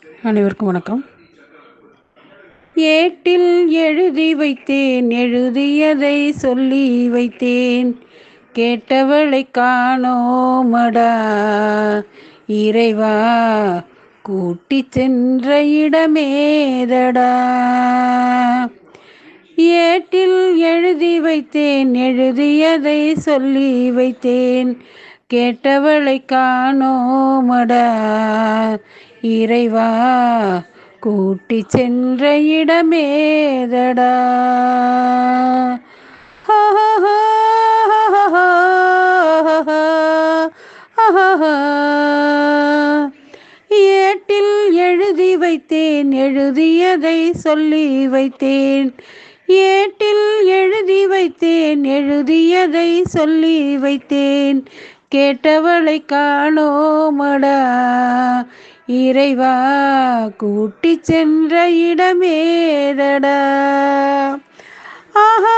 அனைவருக்கும் வணக்கம். ஏட்டில் எழுதி வைத்தேன், எழுதியதை சொல்லி வைத்தேன், கேட்டவளை காணோமடா இறைவா, கூட்டி சென்ற இடமேதடா. ஏட்டில் எழுதி வைத்தேன், எழுதியதை சொல்லி வைத்தேன், கேட்டவளை காணோமடா இறைவா, கூட்டி சென்ற இடமேதடா. ஏட்டில் எழுதி வைத்தேன், எழுதியதை சொல்லி வைத்தேன், ஏட்டில் எழுதி வைத்தேன், எழுதியதை சொல்லி வைத்தேன், கேட்டவளை காணோமடா இறைவா, கூட்டி சென்ற இடமேதடா. ஆஹா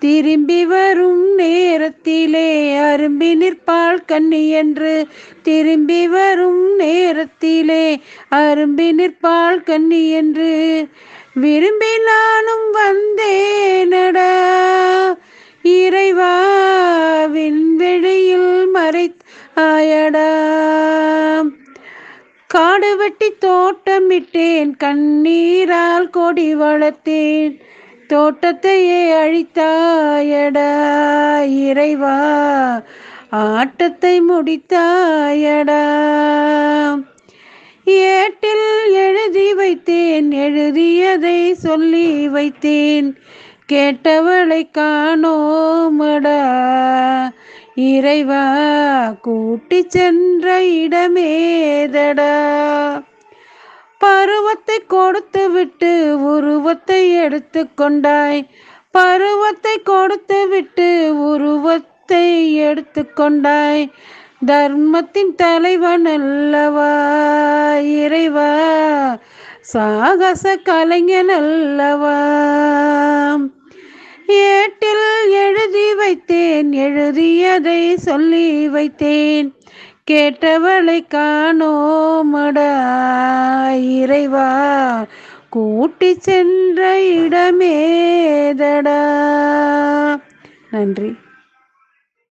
திரும்பி வரும் நேரத்திலே அரும்பி நிற்பாள் கண்ணி என்று, திரும்பி வரும் நேரத்திலே அரும்பி நிற்பாள் கண்ணி என்று, விரும்பி நானும் வந்தேனடா இறைவா, விண்வெளியில் மறைத்தாயடா. காடு வெட்டி தோட்டமிட்டேன், கண்ணீரால் கொடி வளர்த்தேன், தோட்டத்தையே அழித்தாயடா இறைவா, ஆட்டத்தை முடித்தாயடா. ஏட்டில் எழுதி வைத்தேன், எழுதியதை சொல்லி வைத்தேன், கேட்டவளை காணோமடா இறைவா, கூட்டி சென்ற இடமேதடா. பருவத்தை கொடுத்து விட்டு உருவத்தை எடுத்து கொண்டாய், பருவத்தை கொடுத்து விட்டு உருவத்தை எடுத்து கொண்டாய், தர்மத்தின் தலைவன் அல்லவா இறைவா, சாகச கலைஞன் அல்லவா. ஏட்டில் எழுதி வைத்தேன், எழுதியதை சொல்லி வைத்தேன், கேட்டவளை காணோமடா இறைவா, கூட்டி சென்ற இடமேதடா. நன்றி.